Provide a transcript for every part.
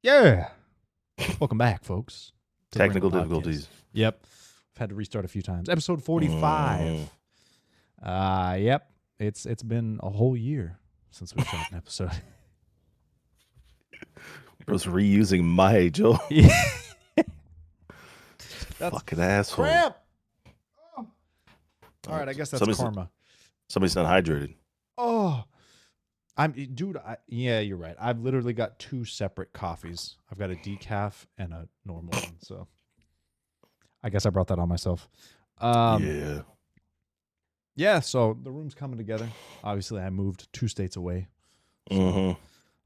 Yeah. Welcome back, folks, to the Technical Wrinkled Podcast. difficulties. Yep. I've had to restart a few times. Episode 45. Mhm. Yep. It's been a whole year since we shot an episode. Bro's reusing my Joe. Yeah. That's Fucking asshole. crap. Oh. All right, I guess that's Somebody's, karma. somebody's not hydrated. Oh. Yeah, you're right. I've literally got two separate coffees. I've got a decaf and a normal one. So I guess I brought that on myself. Yeah. Yeah, so the room's coming together. Obviously, I moved 2 states away. So hmm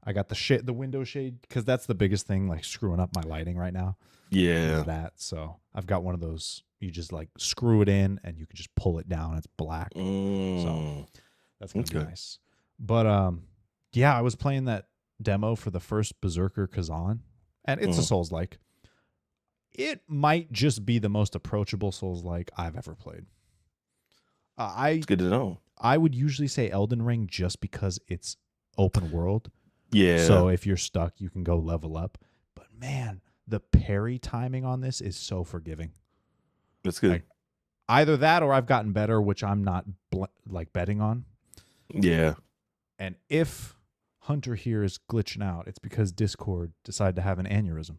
I got the window shade because that's the biggest thing, like screwing up my lighting right now. Yeah. Is that. So I've got one of those. You just like screw it in and you can just pull it down. It's black. So that's gonna be Okay. nice. But yeah, I was playing that demo for the first Berserker Kazan, and it's a Souls like. It might just be the most approachable Souls like I've ever played. It's good to know. I would usually say Elden Ring just because it's open world. Yeah. So if you're stuck, you can go level up. But man, the parry timing on this is so forgiving. That's good. Like, either that or I've gotten better, which I'm not betting on. Yeah. And if Hunter here is glitching out, it's because Discord decided to have an aneurysm.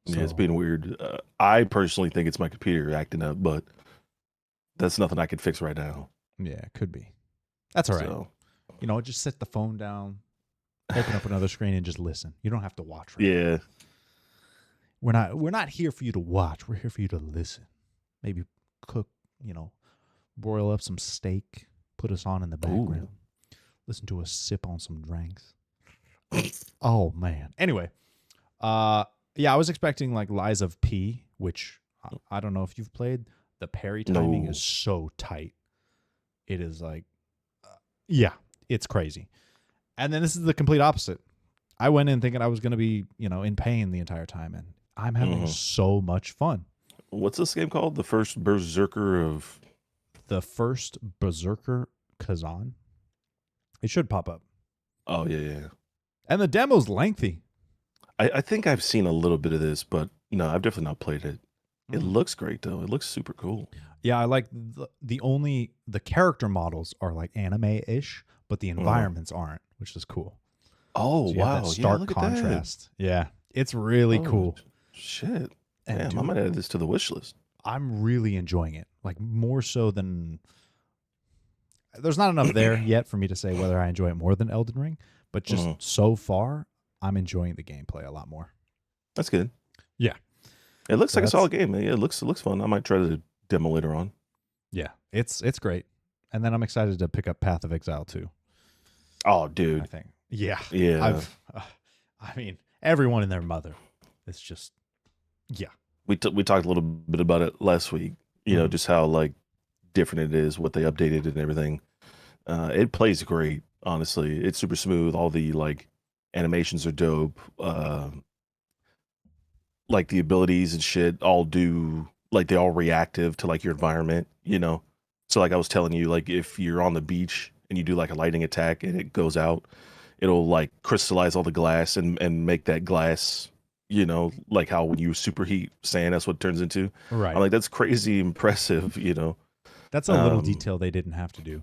Yeah, it's been weird. I personally think it's my computer acting up, but that's nothing I can fix right now. Yeah, it could be. That's all right. So, Just set the phone down, open up another screen, and just listen. You don't have to watch. Right yeah. now. We're not here for you to watch. We're here for you to listen. Maybe cook, broil up some steak, put us on in the background. Ooh. Listen to us sip on some drinks. Oh man. Anyway, yeah, I was expecting like Lies of P, which I don't know if you've played. The parry timing is so tight. It is like, yeah, it's crazy. And then this is the complete opposite. I went in thinking I was going to be, in pain the entire time, and I'm having so much fun. What's this game called? The first Berserker Kazan. It should pop up. Oh, yeah. And the demo's lengthy. I think I've seen a little bit of this, but no, I've definitely not played it. It looks great though. It looks super cool. Yeah, I like the character models are like anime-ish, but the environments aren't, which is cool. Oh, so wow. That stark contrast. That. Yeah. It's really cool. Shit. And damn, I might add this to the wish list. I'm really enjoying it. Like more so than there's not enough there yet for me to say whether I enjoy it more than Elden Ring, but just so far I'm enjoying the gameplay a lot more. That's good. Yeah. It looks like a solid game. Yeah, it looks fun. I might try to demo later on. Yeah, it's great. And then I'm excited to pick up Path of Exile too. Oh, dude. I think. Yeah. Yeah. I mean, everyone and their mother. It's just, yeah. We talked a little bit about it last week. You know, just how like different it is, what they updated and everything. It plays great. Honestly, it's super smooth. All the like animations are dope. Like the abilities and shit all do like they all reactive to like your environment, So like I was telling you, like if you're on the beach and you do like a lightning attack and it goes out, it'll like crystallize all the glass and make that glass, like how when you superheat sand, that's what it turns into. Right. I'm like, that's crazy impressive, That's a little detail they didn't have to do.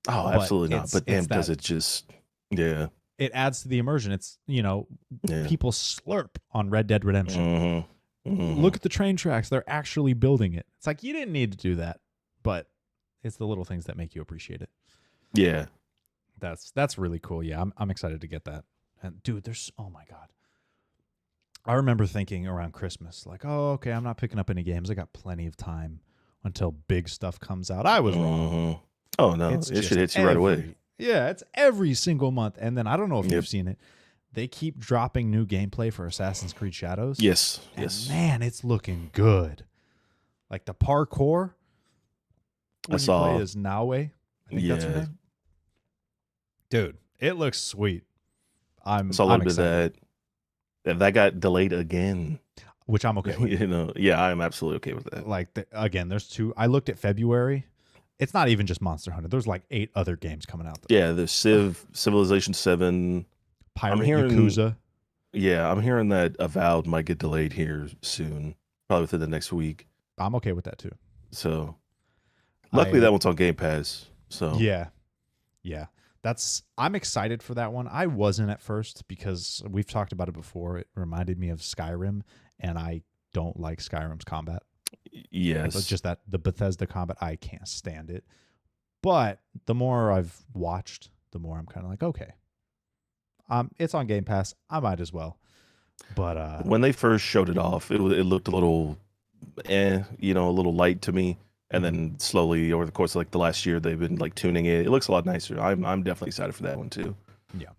Oh, absolutely not. But damn, does it just, yeah. It adds to the immersion. It's, people slurp on Red Dead Redemption. Look at the train tracks. They're actually building it. It's like, you didn't need to do that, but it's the little things that make you appreciate it. Yeah. That's really cool. Yeah, I'm excited to get that. And dude, oh my God. I remember thinking around Christmas, like, oh, okay, I'm not picking up any games. I got plenty of time until big stuff comes out. I was wrong. Oh, no. It should hit you right away. Yeah, it's every single month. And then I don't know if you've seen it. They keep dropping new gameplay for Assassin's Creed Shadows. Yes. Man, it's looking good. Like the parkour. I saw. You play as Naue. I think that's her name. Dude, it looks sweet. I saw a little bit of that. That got delayed again. Which I'm okay with. Yeah, I'm absolutely okay with that. Like, again, there's 2. I looked at February. It's not even just Monster Hunter. There's like 8 other games coming out. Yeah, there's Civilization 7. Yakuza. Yeah, I'm hearing that Avowed might get delayed here soon, probably within the next week. I'm okay with that too. So luckily I that one's on Game Pass. So Yeah, yeah. I'm excited for that one. I wasn't at first because we've talked about it before. It reminded me of Skyrim, and I don't like Skyrim's combat. Like yes, just that the Bethesda combat, I can't stand it. But the more I've watched, the more I'm kind of like, okay, it's on Game Pass. I might as well. But when they first showed it off, it looked a little a little light to me. And mhm, then slowly over the course of like the last year, they've been like tuning it. It looks a lot nicer. I'm definitely excited for that one too. yeah,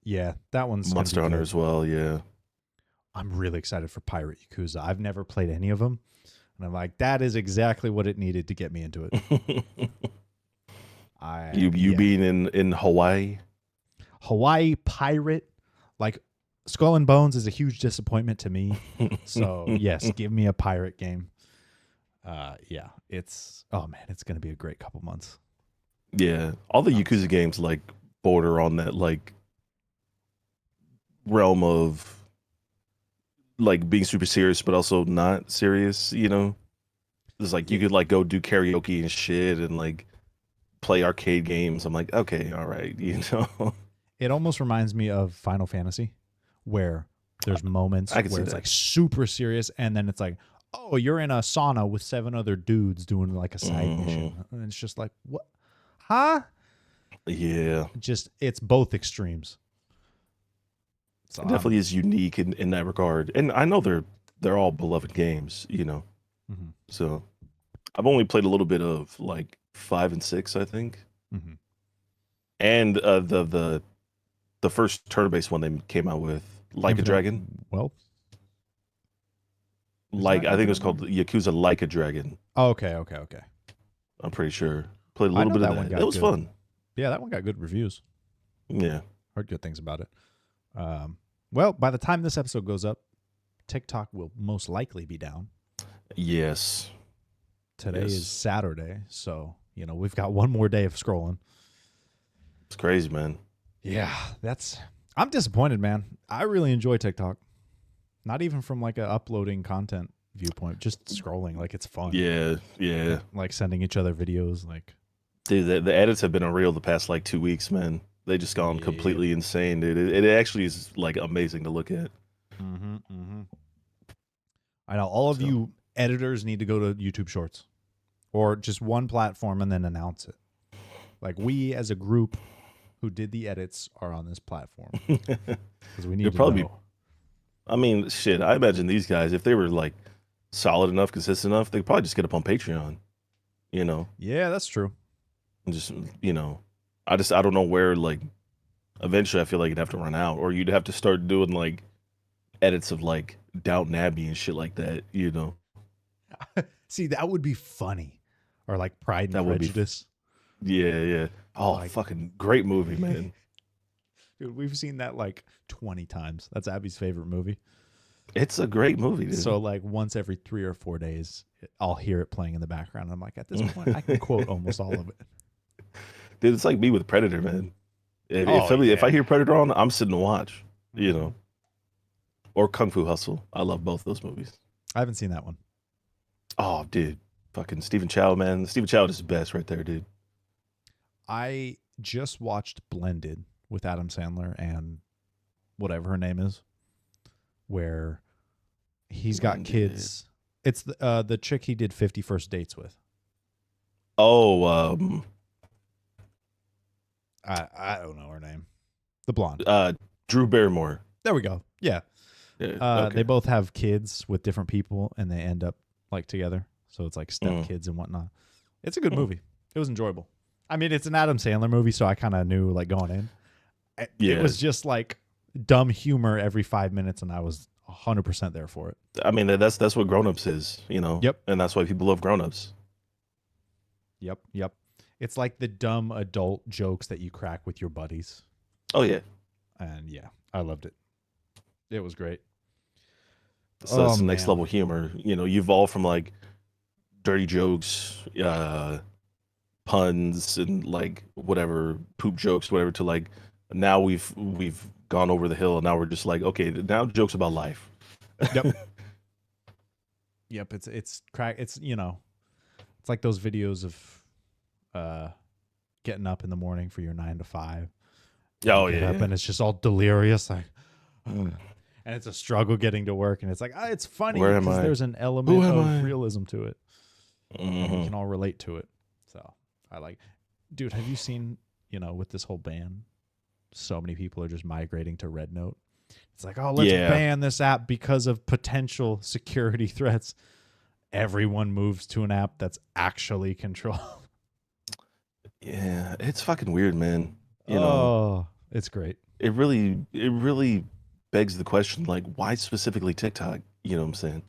yeah, that one's gonna be Monster Hunter good. as well. Yeah. I'm really excited for Pirate Yakuza. I've never played any of them, and I'm like, that is exactly what it needed to get me into it. you Yeah, being in Hawaii. Hawaii Pirate, like Skull and Bones is a huge disappointment to me. So yes, give me a pirate game. Yeah, it's oh man, it's gonna be a great couple months. Yeah, all the I'm Yakuza excited. games like border on that like realm of like being super serious, but also not serious. It's like you Yeah, could like go do karaoke and shit and like play arcade games. I'm like, okay, all right, it almost reminds me of Final Fantasy, where there's moments I can where see it's that. like super serious, and then it's like, oh, you're in a sauna with 7 other dudes doing like a side Hmm. mission, and it's just like, what, huh? Yeah, Just it's both extremes. So it definitely I'm, is unique in that regard. And I know they're all beloved games. mhm, So I've only played a little bit of like 5 and 6, I think. mhm. And the first turn-based one they came out with, Like a Infinite Dragon. Wealth, is Like that I think it was Infinite called Wealth? Yakuza Like a Dragon. Oh, okay, okay, okay. I'm pretty sure. Played a I little know bit of that one that. It got was good. fun. Yeah, that one got good reviews. Yeah. Heard good things about it. Um, well, by the time this episode goes up, TikTok will most likely be down. Yes. Today is Yes. Saturday, so we've got one more day of scrolling. It's crazy, man. Yeah, that's. I'm disappointed, man. I really enjoy TikTok. Not even from like a uploading content viewpoint, just scrolling. Like it's fun. Yeah. Yeah. Like sending each other videos. Like Dude, the edits have been unreal the past like 2 weeks, man. They just gone yeah. completely insane, dude. It actually is like amazing to look at. Mm-hmm, mm-hmm. I know all of So you editors need to go to YouTube Shorts or just one platform and then announce it. Like we as a group who did the edits are on this platform because we need it'd to probably be know. I mean, shit, I imagine these guys, if they were like solid enough, consistent enough, they'd probably just get up on Patreon, you know, Yeah, that's true. and just, you know, I don't know where, like, eventually I feel like you'd have to run out, or you'd have to start doing like edits of like Downton Abbey and shit like that. See, that would be funny. Or like Pride and That would be, Prejudice. yeah, yeah. Oh, Like, fucking great movie, man. dude, we've seen that like 20 times. That's Abby's favorite movie. It's a great movie, So, dude. like, once every 3 or 4 days, I'll hear it playing in the background. I'm like, at this point, I can quote almost all of it. Dude, it's like me with Predator, man. Oh, If I yeah. hear Predator on, I'm sitting to watch, you Mm-hmm. know, or Kung Fu Hustle. I love both those movies. I haven't seen that one. Oh, dude, fucking Stephen Chow, man. Stephen Chow is the best right there, dude. I just watched Blended with Adam Sandler and whatever her name is, where he's got Blended. kids. It's the chick he did 50 First Dates with. Oh, I don't know her name. The blonde. uh, Drew Barrymore. There we go. Yeah. Yeah, They okay. both have kids with different people, and they end up like together. So it's like step Mm, kids and whatnot. It's a good mm. movie. It was enjoyable. I mean, it's an Adam Sandler movie, so I kind of knew like going in. It Yeah, was just like dumb humor every 5 minutes, and I was 100% there for it. I mean that's what Grown Ups is, Yep. and that's why people love Grown Ups. Yep. Yep. It's like the dumb adult jokes that you crack with your buddies. Oh yeah, And yeah, I loved it. It was great. so Oh that's the next man. level humor. You evolve from like dirty jokes, puns, and like whatever poop jokes, whatever, to like Now we've gone over the hill, and now we're just like, okay, now jokes about life. Yep. Yep. It's crack. It's it's like those videos of getting up in the morning for your 9 to 5. Oh You get yeah, up yeah. and it's just all delirious, like, and it's a struggle getting to work, and it's like it's funny Where am because I? there's an Who element am of I? realism to it, and we Hmm. can all relate to it. So I like, dude. Have you seen with this whole ban? So many people are just migrating to Red Note. It's like, oh, let's Yeah, ban this app because of potential security threats. Everyone moves to an app that's actually controlled. yeah. It's fucking weird, man. You know, Oh, it's great. it really begs the question, like, why specifically TikTok? You know what I'm saying?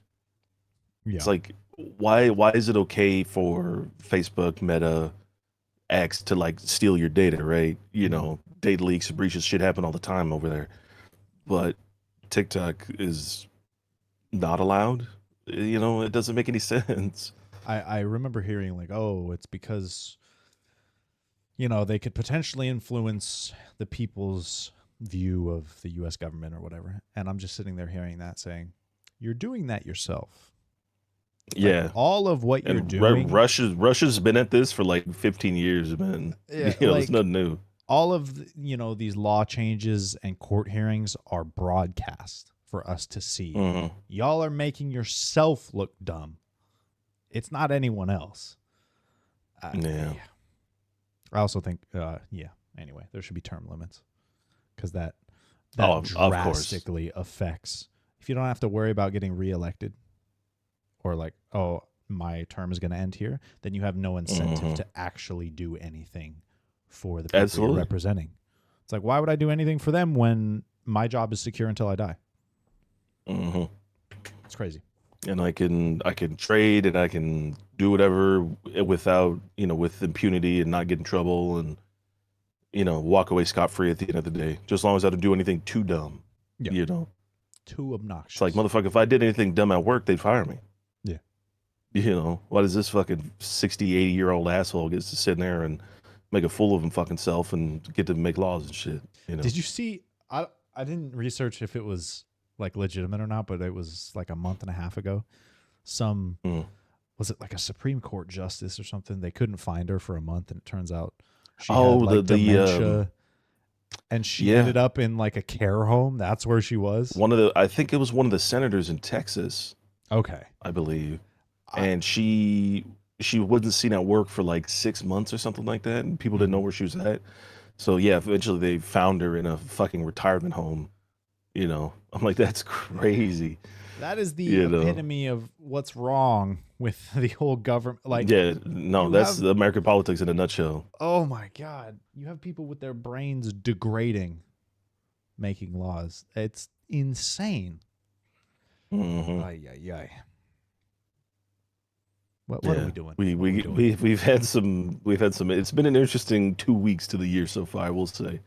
It's Yeah. like, why is it okay for Facebook, Meta, X to like steal your data, right? Mhm. Data leaks, breaches, shit happen all the time over there. But TikTok is not allowed. It doesn't make any sense. I remember hearing like, oh, it's because they could potentially influence the people's view of the U.S. government or whatever. And I'm just sitting there hearing that, saying, you're doing that yourself. Like Yeah. all of what you're And doing, Russia's been at this for like 15 years, man. yeah, It's like nothing new. all of these law changes and court hearings are broadcast for us to see. Hmm. Y'all are making yourself look dumb. It's not anyone else. Yeah. Yeah. I also think, yeah. Anyway, there should be term limits because that Oh, of course. drastically affects. If you don't have to worry about getting reelected, or like, oh, my term is going to end here, then you have no incentive Hmm. to actually do anything for the people you're Absolutely. representing. It's like, why would I do anything for them when my job is secure until I die? Hmm. It's crazy. And I can trade and I can do whatever without, with impunity and not get in trouble and walk away scot free at the end of the day. Just as long as I don't do anything too dumb. Yeah. You know. Too It's like, obnoxious. motherfucker, if I did anything dumb at work, they'd fire me. Yeah. Why does this fucking 60, 80-year-old asshole gets to sit in there and make a fool of him fucking self and get to make laws and shit? Did you see? I didn't research if it was like legitimate or not, but it was like a month and a half ago. Some Mm. Was it like a Supreme Court justice or something? They couldn't find her for a month, and it turns out she had Oh, like dementia, and she yeah, ended up in like a care home. That's where she was. I think it was one of the senators in Texas, Okay. I believe. I And she wasn't seen at work for like 6 months or something like that, and people didn't know mhm. where she was at. So yeah, eventually they found her in a fucking retirement home. I'm like, that's crazy. That is the You know. epitome of what's wrong with the whole government. Like Yeah, no, you that's have, American politics in a nutshell. oh my god, you have people with their brains degrading making laws. It's insane. Hmm. Ay ay ay. What are Yeah, we doing? we What are we we doing? we we've had some. It's been an interesting 2 weeks to the year so far, I will say.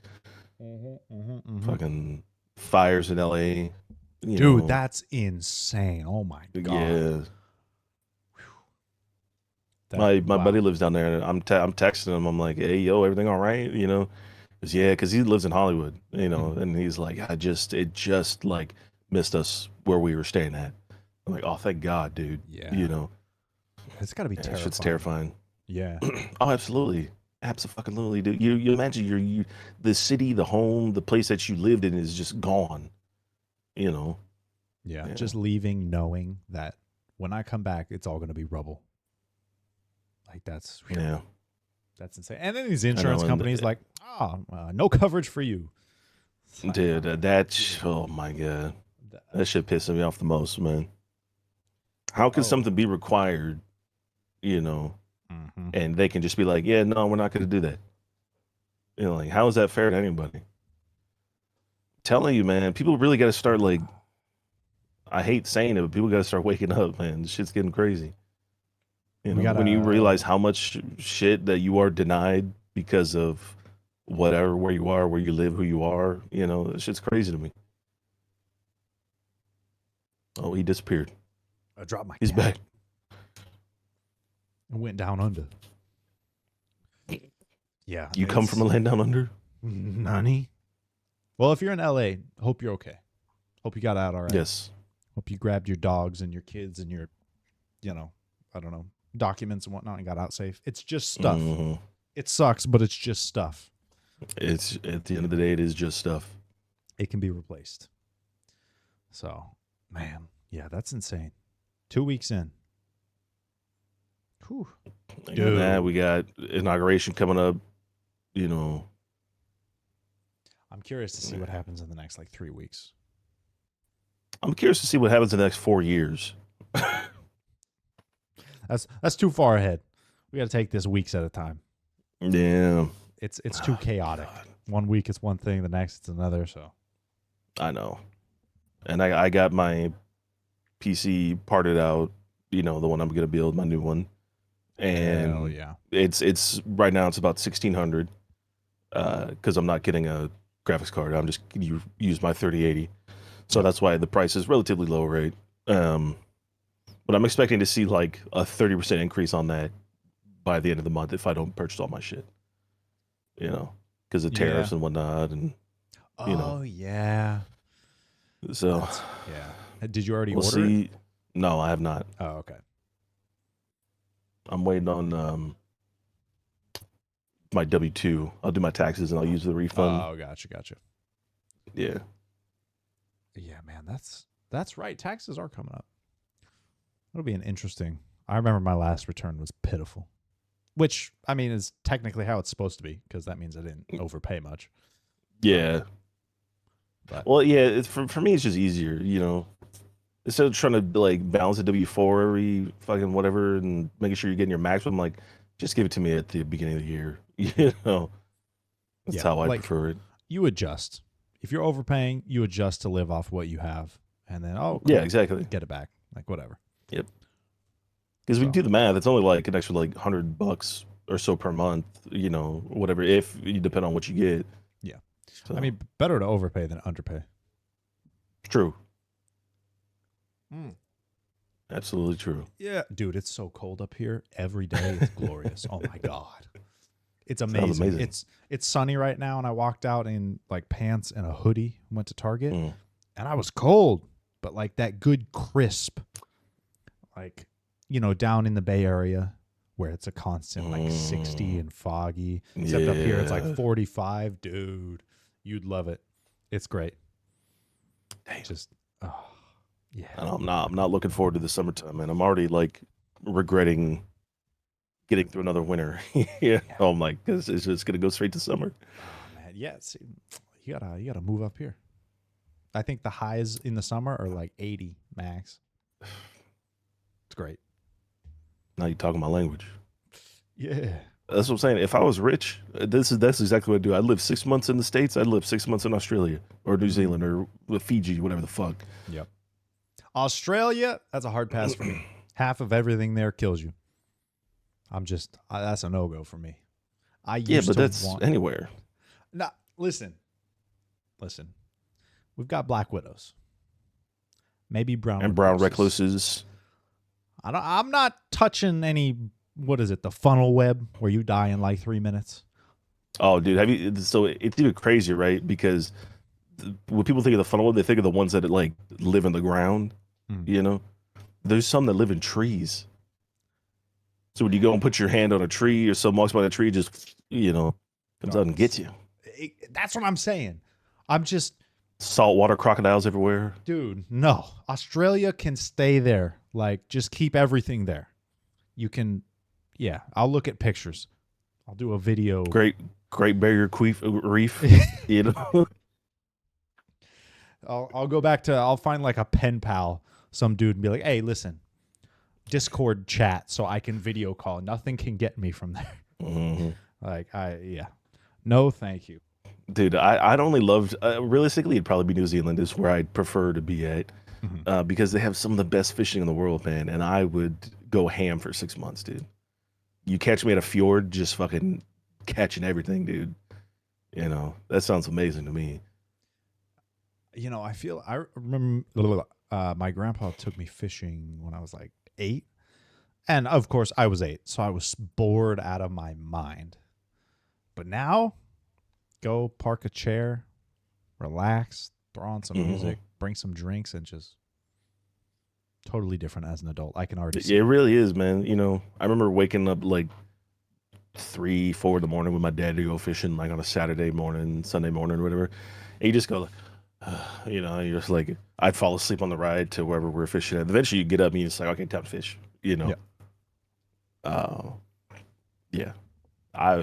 Mm-hmm. Fucking fires in LA, you Dude, know. that's insane. Oh my god. Yeah, That my buddy wow. lives down there. And I'm texting him. I'm like, hey yo, everything all right? Because he lives in Hollywood. Mhm. And he's like, it just like missed us where we were staying at. I'm like, oh thank God, dude. Yeah. You know, It's got to be yeah, that shit's terrifying. terrifying. Yeah. Oh, absolutely. Absolutely, dude. You imagine the city, the home, the place that you lived in is just gone. You know. Yeah. Yeah. Just leaving knowing that when I come back it's all going to be rubble. Like Yeah. that's insane. And then these I know. insurance And companies like, no coverage for you. It's like, dude, oh my God. That shit pissing me off the most, man. How can oh. something be required, you know, Mm-hmm. and they can just be like, yeah, no, we're not going to do that. Like, how is that fair to anybody? Telling you, man, people really got to start like, I hate saying it, but people got to start waking up, man. This shit's getting crazy. We When you gotta realize how much shit that you are denied because of whatever, where you are, where you live, who you are, that shit's crazy to me. Oh, he disappeared. I dropped my He's cat back. and went down under. Yeah, You come from a land down under? Nani? Well, if you're in LA, hope you're okay. Hope you got out all right. Yes. Hope you grabbed your dogs and your kids and your, I don't know, documents and whatnot and got out safe. It's just stuff. Hmm. It sucks, but it's just stuff. It's at the end of the day, it is just stuff. It can be replaced. So, man, yeah, that's insane. 2 weeks in. Whew. And Dude. that we got inauguration coming up. You know, I'm curious to see what happens in the next 3 weeks. I'm curious to see what happens in the next 4 years. That's too far ahead. We got to take this weeks at a time. Yeah, It's too chaotic. God. 1 week it's one thing, the next it's another. So I know. And I got my PC parted out. You know, the one I'm gonna build, my new one. And hell yeah, it's right now it's about 1,600. Because I'm not getting a graphics card. I'm just use my 3080. So that's why the price is relatively low, right? But I'm expecting to see like a 30% increase on that by the end of the month if I don't purchase all my shit. You know, because of tariffs and whatnot, and you know. Oh yeah. So Yeah. Did you already we'll order it? see. No, I have not. Oh, okay. I'm waiting on my W-2. I'll do my taxes and I'll use the refund. Oh, gotcha. Yeah. Yeah, man, that's right. Taxes are coming up. It'll be an interesting. I remember my last return was pitiful, which I mean is technically how it's supposed to be because that means I didn't overpay much. Yeah. But Well, yeah. It's for me, it's just easier. You know, instead of trying to like balance a W-4 every fucking whatever and making sure you're getting your maximum, like just give it to me at the beginning of the year. You know, that's how I prefer it. You adjust. If you're overpaying, you adjust to live off what you have, and then cool, yeah, exactly. get it back, like whatever. Yep. Because we do the math, it's only like an extra like $100 or so per month. You know, whatever. If you depend on what you get. Yeah. So. I mean, better to overpay than underpay. True. Absolutely true. Yeah, dude, it's so cold up here. Every day it's glorious. Oh my god. It's amazing. It's sunny right now, and I walked out in like pants and a hoodie, went to Target, and I was cold, but like that good crisp, like, down in the Bay Area where it's a constant like 60 and foggy. Except up here it's like 45. Dude, you'd love it. It's great. Just yeah. I'm not looking forward to the summertime, man. I'm already like regretting getting through another winter. Yeah. Oh my, because it's just gonna go straight to summer. Oh man, yeah. See, you gotta move up here. I think the highs in the summer are like 80 max. It's great. Now you're talking my language. Yeah. That's what I'm saying. If I was rich, that's exactly what I'd do. I'd live 6 months in the States. I'd live 6 months in Australia or New Zealand or Fiji, whatever the fuck. Yep. Australia, that's a hard pass for me. Half of everything there kills you. That's a no-go for me. That's anywhere. No, listen. We've got black widows. Maybe brown recluses. I'm not touching any. What is it? The funnel web where you die in like 3 minutes. Oh, dude, so it's even crazier, right? Because when people think of the funnel web, they think of the ones that like live in the ground. You know, there's some that live in trees. So when you go and put your hand on a tree or some walks by the tree, just comes out and gets you. That's what I'm saying. I'm just saltwater crocodiles everywhere. Dude, no. Australia can stay there. Like, just keep everything there. You can, yeah. I'll look at pictures. I'll do a video. Great Barrier Reef. You know. I'll go back to. I'll find like a pen pal, some dude, and be like, "Hey, listen, Discord chat, so I can video call. Nothing can get me from there." Mm-hmm. Like, no, thank you, dude. I'd only loved. Realistically, it'd probably be New Zealand is where I'd prefer to be at, because they have some of the best fishing in the world, man. And I would go ham for 6 months, dude. You catch me at a fjord, just fucking catching everything, dude. You know, that sounds amazing to me. You know, I remember my grandpa took me fishing when I was like 8. And of course I was 8, so I was bored out of my mind. But now, go park a chair relax, throw on some Mhm. music, bring some drinks, and just totally different as an adult. I can already Yeah, see it it. really is, man. I remember waking up like 3, 4 in the morning with my dad to go fishing, like on a Saturday morning, Sunday morning, whatever. And you just go, like, you're just like, I'd fall asleep on the ride to wherever we're fishing at. Eventually, you get up and you're just like, okay, time to fish. Yeah. Uh,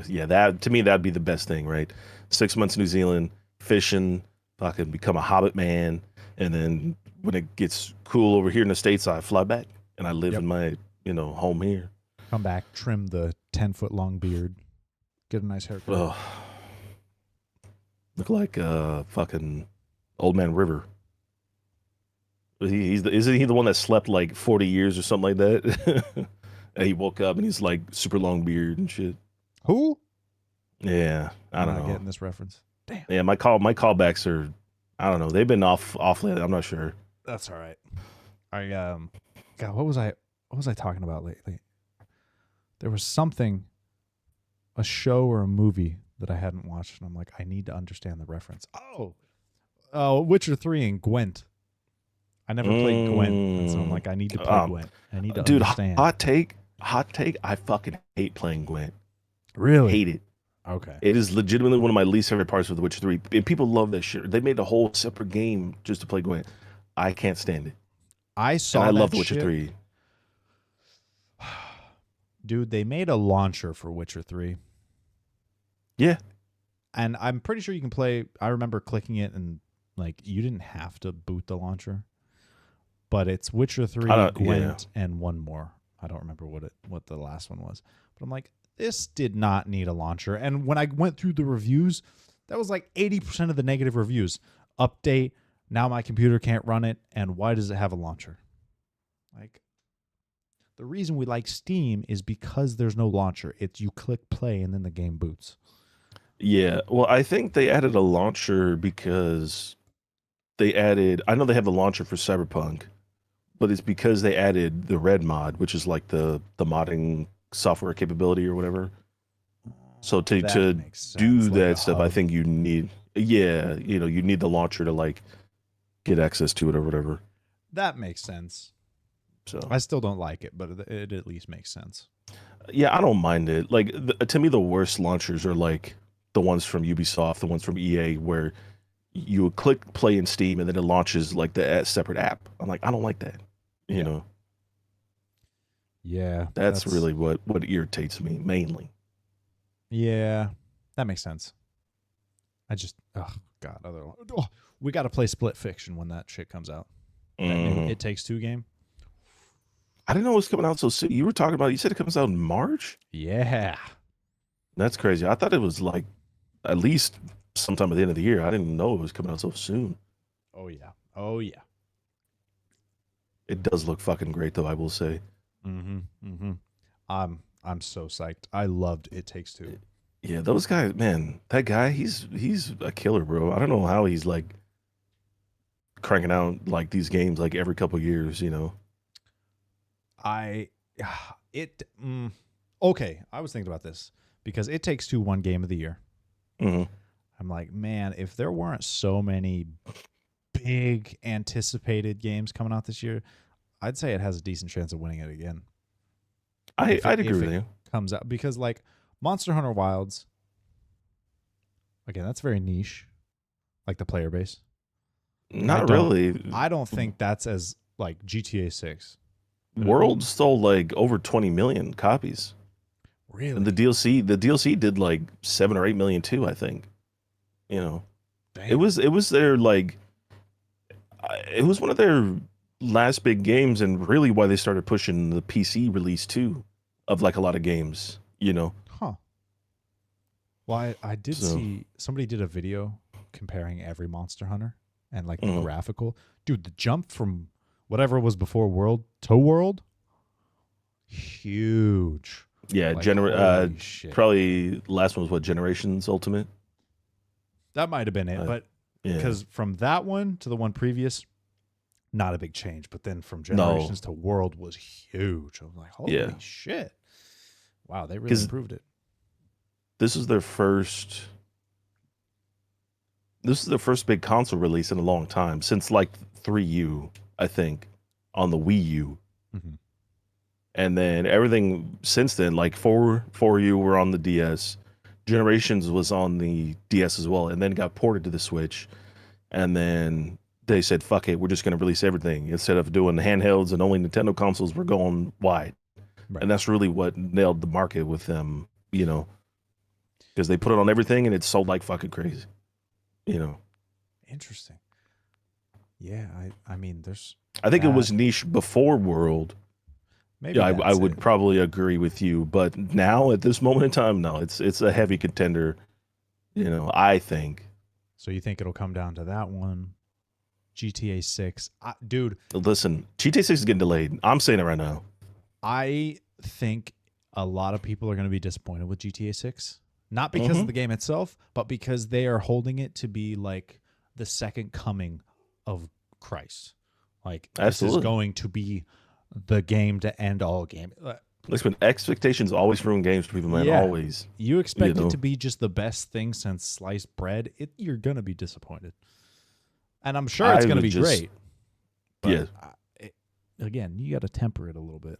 yeah, that to me that'd be the best thing, right? 6 months in New Zealand fishing, fucking become a Hobbit man, and then when it gets cool over here in the States, I fly back and I live Yep. in my home here. Come back, trim the 10-foot long beard, get a nice haircut. Ugh, look like fucking Old Man River. Isn't he the one that slept like 40 years or something like that? And he woke up and he's like super long beard and shit. Who? Yeah, I I'm don't not know. getting this reference. Damn. Yeah, my callbacks are, I don't know. They've been off lately. I'm not sure. That's all right. God, what was I talking about lately? There was something, a show or a movie that I hadn't watched, and I'm like, I need to understand the reference. Witcher 3 and Gwent. I never played Gwent, and so I'm Mm, like, I need to play Gwent. I need to dude, understand. hot take. I fucking hate playing Gwent. Really? Hate it. Okay. It is legitimately one of my least favorite parts of The Witcher 3. And people love that shit. They made a whole separate game just to play Gwent. I can't stand it. I And I saw love that The Witcher shit. 3. Dude, they made a launcher for Witcher 3. Yeah. And I'm pretty sure you can play. I remember clicking it and like you didn't have to boot the launcher. But it's Witcher 3, Yeah. Gwent, and one more. I don't remember what the last one was. But I'm like, this did not need a launcher. And when I went through the reviews, that was like 80% of the negative reviews. Update, now my computer can't run it, and why does it have a launcher? Like, the reason we like Steam is because there's no launcher. It's you click play and then the game boots. Yeah. Well, I think they added a launcher because I know they have the launcher for Cyberpunk, but it's because they added the Red mod, which is like the modding software capability or whatever. So to That to makes sense. do Like a that stuff, I hub. think you need, yeah, you need the launcher to like get access to it or whatever. That makes sense. So I still don't like it, but it at least makes sense. yeah, I don't mind it. Like to me, the worst launchers are like the ones from Ubisoft, the ones from EA, where you would click play in Steam and then it launches like the separate app. I'm like, I don't like that. You Yeah. know, Yeah. that's really what irritates me mainly. Yeah. That makes sense. I just oh god, we got to play Split Fiction when that shit comes out. That new Mhm. It Takes Two game. I didn't know it was coming out so soon. You were talking about. You said it comes out in March. Yeah. That's crazy. I thought it was like at least sometime at the end of the year. I didn't know it was coming out so soon. Oh yeah. Oh yeah. It does look fucking great, though. I will say. Mm-hmm. Mm-hmm. I'm so psyched. I loved It Takes Two. Yeah, those guys, man. That guy, he's a killer, bro. I don't know how he's like cranking out like these games like every couple years. I it okay. I was thinking about this because It Takes Two won Game of the Year. Hmm. I'm like, man, if there weren't so many big anticipated games coming out this year, I'd say it has a decent chance of winning it again. I'd agree with you. Comes out because like Monster Hunter Wilds, again, that's very niche, like the player base. Not really. I don't think that's as like GTA 6. World stole like over 20 million copies, Really? and the DLC did like 7 or 8 million too. I think. Damn. It was their like it was one of their last big games, and really why they started pushing the PC release too of like a lot of games. Huh. Well, I did So see somebody did a video comparing every Monster Hunter and like the mhm. graphical. Dude, the jump from whatever was before World to World, huge. Yeah, Like, holy shit. probably last one was what, Generations Ultimate. That might have been it, but Yeah, because from that one to the one previous, not a big change. But then from no, Generations to World was huge. I was like, holy yeah, shit. Wow, they really because improved it. this is their first. This is the first big console release in a long time since like 3U, I think, on the Wii U. Hmm. And then everything since then, like 4U were on the DS. Generations was on the DS as well, and then got ported to the Switch. And then they said, "Fuck it, we're just going to release everything instead of doing handhelds and only Nintendo consoles. We're going wide." Right. And that's really what nailed the market with them, because they put it on everything and it sold like fucking crazy. You know, Interesting. Yeah, I mean, there's I think it that. was niche before World. Maybe Yeah, I that's would it. probably agree with you, but now at this moment in time, no, it's a heavy contender. I think. So you think it'll come down to that one? GTA 6. Dude, Listen, GTA 6 is getting delayed. I'm saying it right now. I think a lot of people are going to be disappointed with GTA 6. Not because of Hmm. the game itself, but because they are holding it to be like the second coming of Christ. Like, this is Absolutely. going to be the game to end all game. Listen, expectations always ruin games for people, man. Yeah. Always. You You expect it know. to be just the best thing since sliced bread, you're going to be disappointed. And I'm sure it's I going to would be just, great. But yeah. again, you got to temper it a little bit.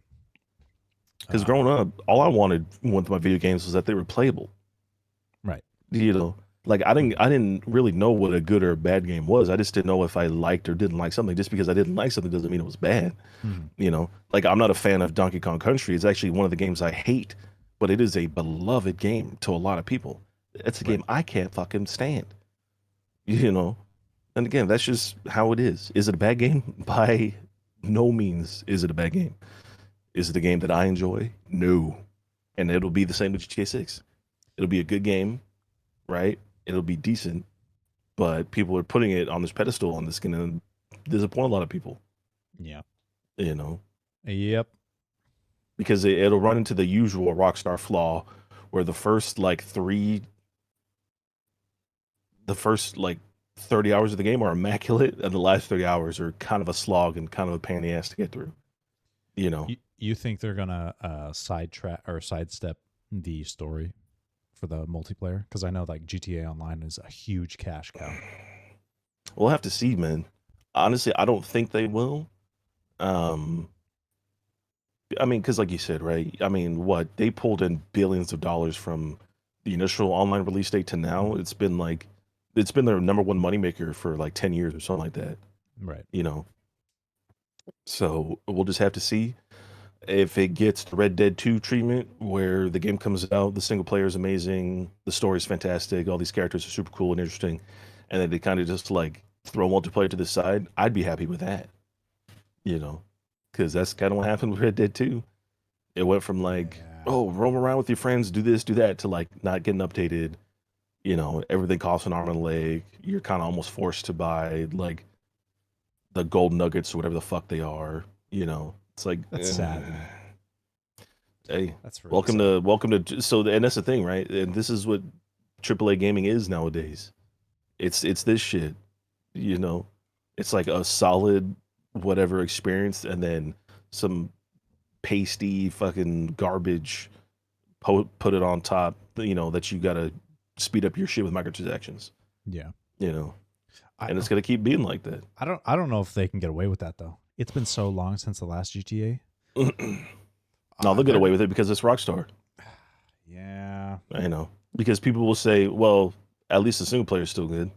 Because growing up, all I wanted with my video games was that they were playable. Right. You know, like I didn't really know what a good or a bad game was. I just didn't know if I liked or didn't like something. Just because I didn't like something doesn't mean it was bad. Mm-hmm. Like I'm not a fan of Donkey Kong Country. It's actually one of the games I hate, but it is a beloved game to a lot of people. It's a Right. game I can't fucking stand. You know, and again, that's just how it is. Is it a bad game? By no means is it a bad game. Is it a game that I enjoy? No. And it'll be the same with GTA 6. It'll be a good game, right? It'll be decent, but people are putting it on this pedestal and it's going to disappoint a lot of people, Yeah. you know, Yep. because it'll run into the usual Rockstar flaw where the first like 30 hours of the game are immaculate and the last 30 hours are kind of a slog and kind of a pain in the ass to get through, you know. You think they're gonna sidetrack or sidestep the story for the multiplayer? Because I know like GTA Online is a huge cash cow. We'll have to see, man. Honestly, I don't think they will. Um, I mean, because like you said, right? I mean, what they pulled in billions of dollars from the initial online release date to now. Mhm. It's been their number one moneymaker for like 10 years or something like that. Right. You know, so we'll just have to see if it gets the Red Dead 2 treatment, where the game comes out, the single player is amazing, the story is fantastic, all these characters are super cool and interesting, and then they kind of just like throw multiplayer to the side. I'd be happy with that. You know, because that's kind of what happened with Red Dead 2. It went from like, Yeah. oh, roam around with your friends, do this, do that, to like not getting updated. Everything costs an arm and a leg. You're kind of almost forced to buy like the gold nuggets or whatever the fuck they are. It's like, That's sad, man. hey, That's really welcome sad. to and that's the thing, right? And this is what AAA gaming is nowadays. It's this shit, you know. It's like a solid whatever experience, and then some pasty fucking garbage put it on top, that you gotta speed up your shit with microtransactions, Yeah. you know, I and it's gonna keep being like that. I don't know if they can get away with that though. It's been so long since the last GTA. No, they'll get They're away with it because it's Rockstar. yeah. I know, because people will say, well, at least the single player is still good,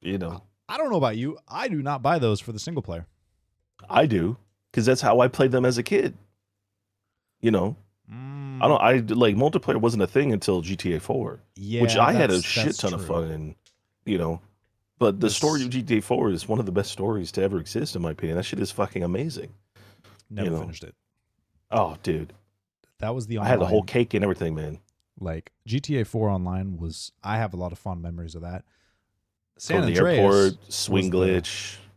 you I, know. I don't know about you. I do not buy those for the single player. I do, because that's how I played them as a kid. You know, I Mm, don't. I like multiplayer wasn't a thing until GTA 4, which yeah, I had a shit that's ton of true. fun in. You know, but the story This of GTA 4 is one of the best stories to ever exist, in my opinion. That shit is fucking amazing. You never know, finished it. oh, dude, That was the I had the whole online. cake and everything, man. Like GTA 4 online was I have a lot of fond memories of that. Go San to the Andreas airport, swing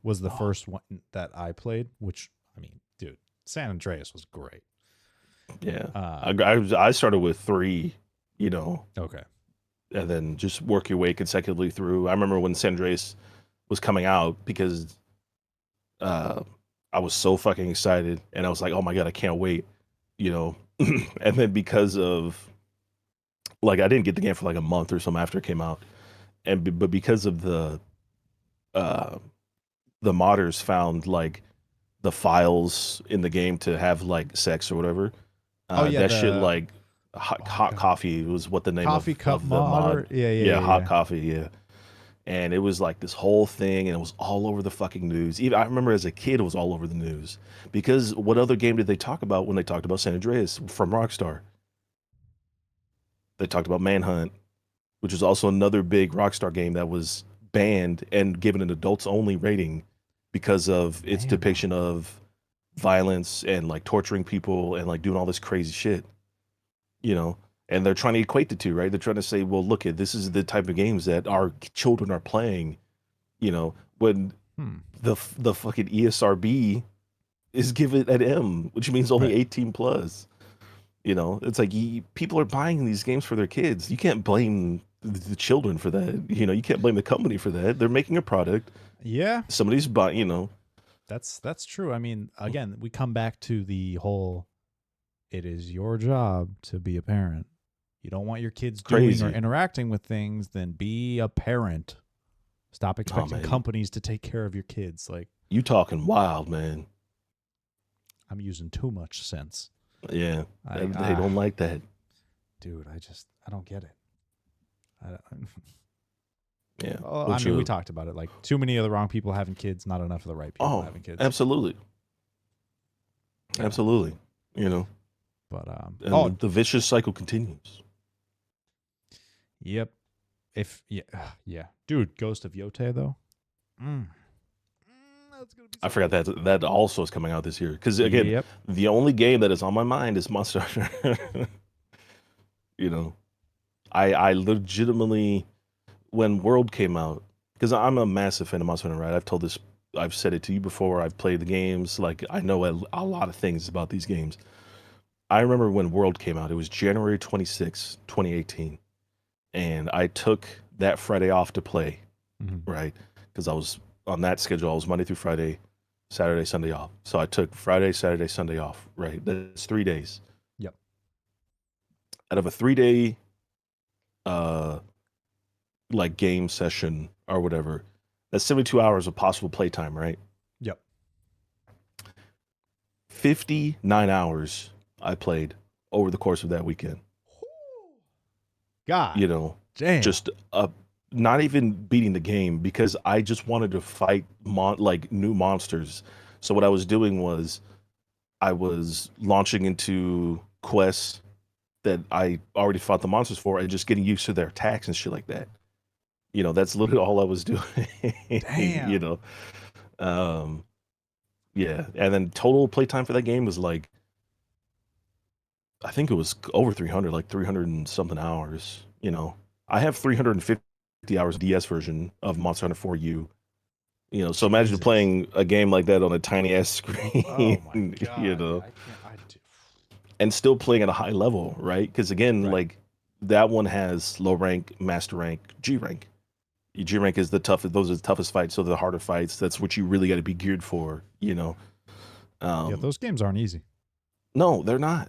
was the glitch. Oh, first one that I played, which I mean, dude, San Andreas was great. yeah. Uh I started with 3, okay. and then just work your way consecutively through. I remember when San Andreas was coming out because uh, I was so fucking excited, and I was like, oh my god, I can't wait, you know. And then because of like I didn't get the game for like a month or something after it came out, but because of uh the modders found like the files in the game to have like sex or whatever. Oh yeah, That shit the like oh hot god, coffee was what the name coffee cup of the mod mod. or yeah yeah Yeah, yeah hot yeah. coffee. Yeah, and it was like this whole thing, and it was all over the fucking news. Even I remember as a kid, it was all over the news because what other game did they talk about when they talked about San Andreas from Rockstar? They talked about Manhunt, which was also another big Rockstar game that was banned and given an adults only rating because of its Man, depiction of violence and like torturing people and like doing all this crazy shit, you know. And they're trying to equate the two, right? They're trying to say, well, look at this is the type of games that our children are playing, when hmm. the fucking ESRB is given an M, which means only Right. 18 plus. It's like people are buying these games for their kids. You can't blame the children for that. You can't blame the company for that. They're making a product. Yeah, Somebody's buying. that's true. I mean, again, we come back to the whole it is your job to be a parent. You don't want your kids doing or Crazy. interacting with things, then be a parent. Stop Oh expecting man, companies to take care of your kids. Like, you talking wild, man. I'm using too much sense. Yeah, I they don't like that. dude, I don't get it. I don't, Yeah, oh, I what mean, we you? talked about it. Like, too many of the wrong people having kids, not enough of the right people Oh, having kids. absolutely, Yeah, absolutely. You know, but and oh, the vicious cycle continues. yep. If yeah, yeah, dude, Ghost of Yote though. Mm. That's gonna be I so forgot good. that also is coming out this year. Because again, Yep. the only game that is on my mind is Monster Hunter. you know, I legitimately when World came out, because I'm a massive fan of Monster Hunter. Right, I've said it to you before. I've played the games. Like I know a lot of things about these games. I remember when World came out. It was January 26, 2018, and I took that Friday off to play. Mm-hmm. Right, because I was on that schedule. I was Monday through Friday, Saturday, Sunday off. So I took Friday, Saturday, Sunday off. Right, that's 3 days Yep. out of a 3 day uh like game session or whatever. That's 72 hours of possible playtime, right? Yep. 59 hours I played over the course of that weekend. God You know, damn. just not even beating the game because I just wanted to fight like new monsters. So what I was doing was I was launching into quests that I already fought the monsters for and just getting used to their attacks and shit like that. That's literally all I was doing. you Damn. know, um, yeah. And then total playtime for that game was like, I think it was over 300, like 300 and something hours. I have 350 hours DS version of Monster Hunter 4U. So imagine Jesus. playing a game like that on a tiny ass Oh my screen, god. Yeah, I can't. and still playing at a high level, right? Because again, Right. like that one has low rank, master rank, G rank. G rank is the toughest; those are the toughest fights. So the harder fights, that's what you really got to be geared for. Yeah, Um, those games aren't easy. no, they're not.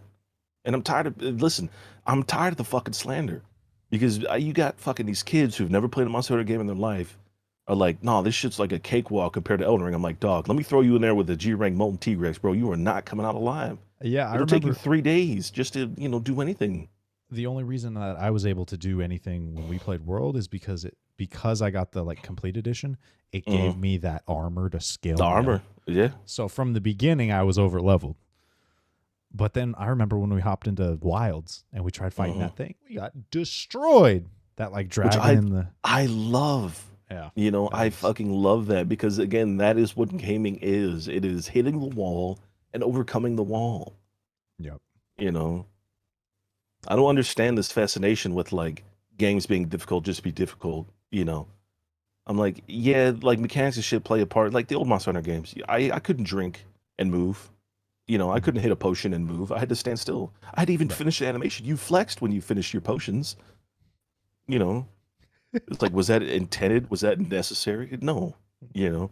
And I'm tired of listen. I'm tired of the fucking slander because you got fucking these kids who've never played a Monster Hunter game in their life are like, no, this shit's like a cakewalk compared to Elden Ring. I'm like, dog, let me throw you in there with the G rank Molten T-Rex, bro. You are not coming out alive. Yeah, I It'll take you remember 3 days just to do anything. the only reason that I was able to do anything when we played World is because I got the like complete edition, it Hmm. gave me that armor to The scale me armor, up. yeah. So from the beginning I was over leveled. But then I remember when we hopped into Wilds and we tried fighting Hmm. that thing, we got destroyed. That like Which dragon in the I love. yeah, that I was fucking love that because again, that is what gaming is. It is hitting the wall and overcoming the wall. yep. You know, I don't understand this fascination with like games being difficult just to be difficult. I'm like, yeah, like mechanics and shit play a part. Like the old Monster Hunter games, I couldn't drink and move. I Mhm. couldn't hit a potion and move. I had to stand still. I had to even Right. finish the animation. You flexed when you finished your potions. You know, it's like, was that intended? Was that necessary? No. You know,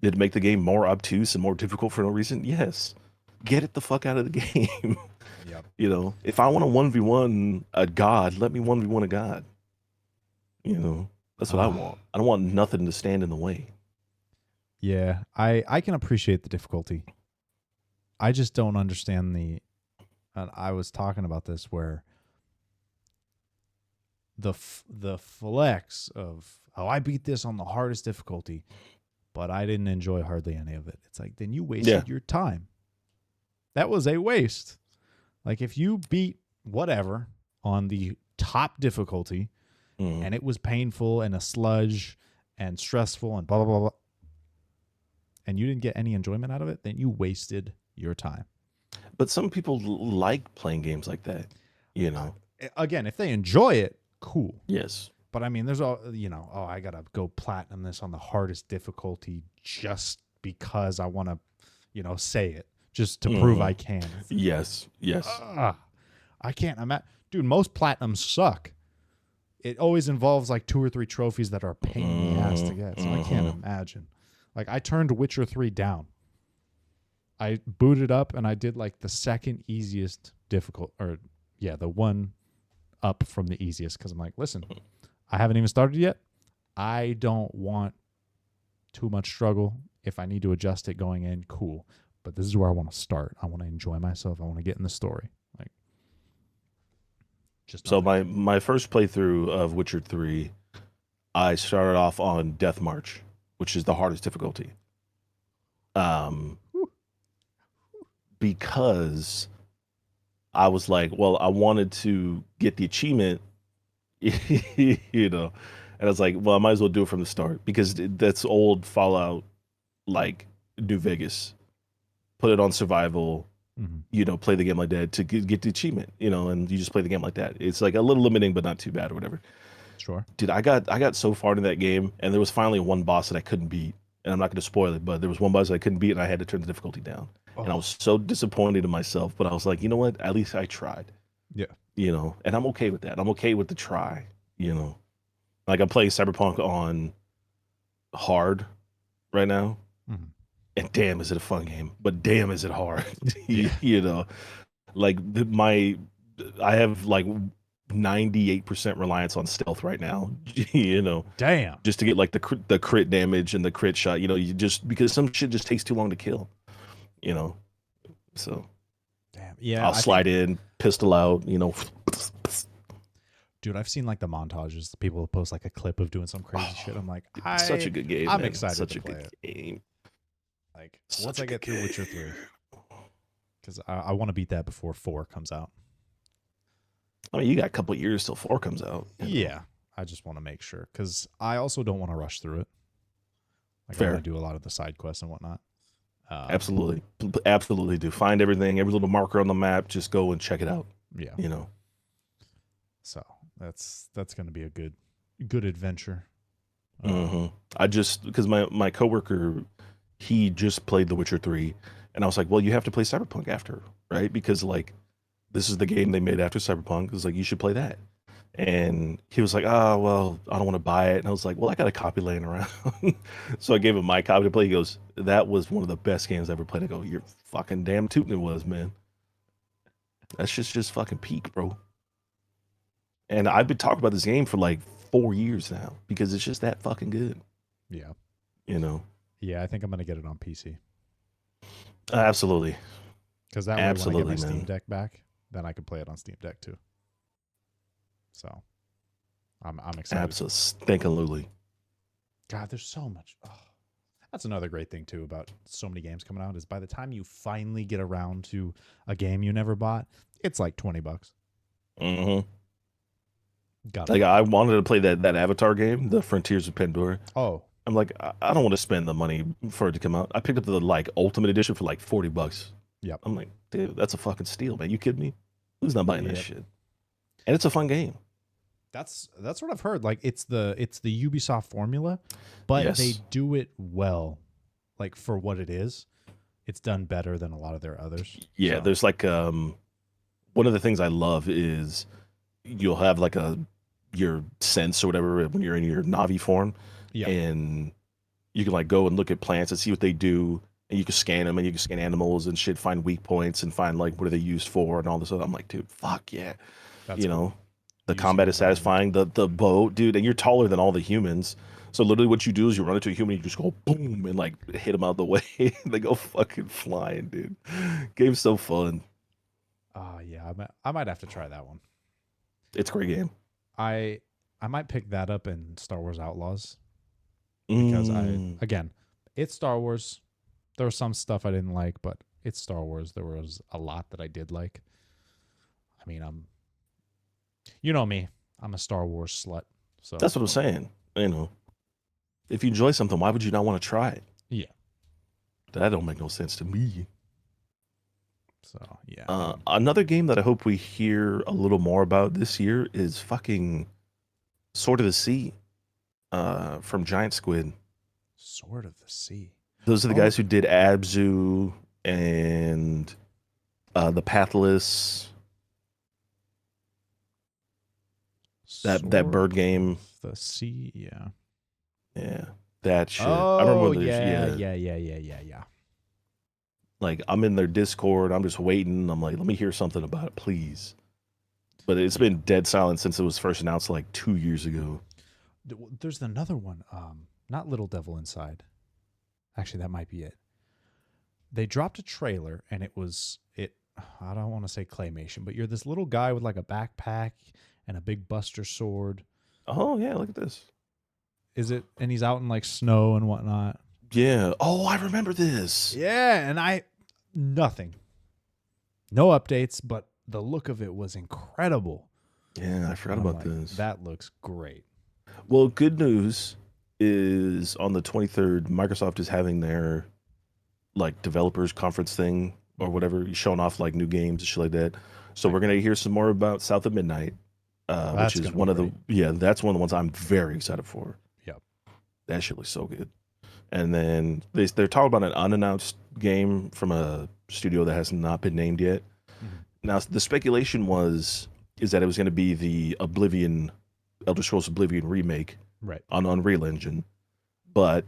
did it make the game more obtuse and more difficult for no reason? Yes. Get it the fuck out of the game. Yep. If I want to 1v1 a god, let me 1v1 a god. You know, That's what I Ah, want. I don't want nothing to stand in the way. yeah, I can appreciate the difficulty. I just don't understand the. And I was talking about this where the flex of I beat this on the hardest difficulty, but I didn't enjoy hardly any of it. It's like then you Yeah. wasted your time. That was a waste. Like if you beat whatever on the top difficulty Mhm. and it was painful and a sludge and stressful and blah blah blah, blah and you didn't get any enjoyment out of it, then you wasted your time. But some people like playing games like that, you know. Again, if they enjoy it, cool. Yes. But I mean, there's all I gotta go platinum this on the hardest difficulty just because I want to, say it just to prove Mhm. I can. It's like, Yes. Yes. I can't. Dude. Most platinums suck. It always involves like 2 or 3 trophies that are a pain in the ass to Mhm. get. So I can't Mhm. imagine. Like I turned Witcher 3 down. I booted up and I did like the second easiest difficult, or yeah, the one up from the easiest because I'm like, listen, I haven't even started yet. I don't want too much struggle. If I need to adjust it going in, cool. But this is where I want to start. I want to enjoy myself. I want to get in the story. Like, just So nothing. my first playthrough of Witcher 3, I started off on Death March, which is the hardest difficulty. Um Whew. because I was like, well, I wanted to get the achievement, you know. And I was like, well, I might as well do it from the start because that's old Fallout, like New Vegas. Put it on survival, Mm-hmm. play the game like that to get the achievement, and you just play the game like that. It's like a little limiting, but not too bad or whatever. Sure. Dude, I got so far into that game, and there was finally one boss that I couldn't beat, and I'm not going to spoil it, but there was one boss that I couldn't beat, and I had to turn the difficulty down, and I Oh, was so disappointed in myself. But I was like, you know what? At least I tried, yeah. and I'm okay with that. I'm okay with the try, you know. Like I'm playing Cyberpunk on hard right now, Mm-hmm. and damn, is it a fun game? But damn, is it hard? Yeah. you know, like I have like 98% reliance on stealth right now, Damn. just to get like the crit damage and the crit shot. You just because some shit just takes too long to kill, you know. So Damn. Yeah. I'll I think, slide in, pistol out, dude, I've seen like the montages. The people post like a clip of doing some crazy shit. I'm like, such a good game, I'm man. excited Such to a play good it. game. Like once Such a I good get through game. Witcher 3, because I want to beat that before 4 comes out. I mean, you got a couple years till 4 comes out. Yeah. I just want to make sure because I also don't want to rush through it. Like I want to Fair. do a lot of the side quests and whatnot. Um, Absolutely. Absolutely do. Find everything, every little marker on the map, just go and check it out, yeah. you know. So that's going to be a good adventure. hmm I just because my coworker, he just played The Witcher 3, and I was like, well, you have to play Cyberpunk after, right? Because like this is the game they made after Cyberpunk. It's like you should play that. And he was like, "Ah, well, I don't want to buy it." And I was like, "Well, I got a copy laying around." So I gave him my copy to play. He goes, "That was one of the best games I ever played." I go, "You're fucking damn tootin' it was, man. That's just fucking peak, bro." And I've been talking about this game for like 4 years now because it's just that fucking good, Yeah. you know. Yeah, I think I'm going to get it on PC Absolutely, because that way when I get my absolutely, Steam man. Deck back, then I can play it on Steam Deck too. So I'm excited. Absolutely. God, there's so much. Oh, that's another great thing too about so many games coming out is by the time you finally get around to a game you never bought, it's like $20. hmm Gotta Like love it. I wanted to play that Avatar game, the Frontiers of Pandora. Oh, I'm like, I don't want to spend the money for it to come out. I picked up the like Ultimate Edition for like $40. yep, I'm like, dude, that's a fucking steal, man. You kidding me? Who's not buying that yep. shit? And it's a fun game. That's what I've heard. Like it's the Ubisoft formula, but they Yes. do it well. Like for what it is, it's done better than a lot of their others. Yeah, So there's like one of the things I love is you'll have like your sense or whatever when you're in your Navi form, yeah, and you can like go and look at plants and see what they do, and you can scan them and you can scan animals and shit, find weak points and find like what are they used for and all this other. I'm like, dude, fuck yeah, that's you cool. know. The use combat your is satisfying. The bow, dude, and you're taller than all the humans. So literally, what you do is you run into a human, you just go boom and like hit them out of the way. They go fucking flying, dude. Game's so fun. Yeah, I might have to try that one. It's a great game. I I might pick that up in Star Wars Outlaws because Mm. again, it's Star Wars. There was some stuff I didn't like, but it's Star Wars. There was a lot that I did like. I mean, you know me, I'm a Star Wars slut. So That's what I'm saying. You know, if you enjoy something, why would you not want to try it? yeah, That don't make no sense to me. so yeah, Another game that I hope we hear a little more about this year is fucking Sword of the Sea, from Giant Squid. Sword of the Sea. Those are the Oh, guys who did Abzu and the Pathless, that Sword bird game. of the Sea. Yeah. Yeah, that shit. I remember Oh when there's yeah, yeah, yeah, yeah, yeah, yeah, yeah. like I'm in their Discord. I'm just waiting. I'm like, let me hear something about it, please. But it's Yeah. been dead silent since it was first announced like 2 years ago. There's another one. Not Little Devil Inside. Actually, that might be it. They dropped a trailer, and it was it. I don't want to say claymation, but you're this little guy with like a backpack and a big Buster sword. Oh yeah, look at this. Is it? And he's out in like snow and whatnot. Yeah. Oh, I remember this. Yeah, and nothing, no updates, but the look of it was incredible. Yeah, I And forgot I'm about like, this. that looks great. Well, good news is on the 23rd, Microsoft is having their like developers conference thing or whatever, showing off like new games and shit like that. So we're Right. gonna hear some more about South of Midnight, which That's is gonna be one of the great. that's one of the ones I'm very excited for. Yep. That shit looks so good. And then they're talking about an unannounced game from a studio that has not been named yet. Mhm. Now the speculation is that it was going to be the Elder Scrolls Oblivion remake Right. on Unreal Engine, but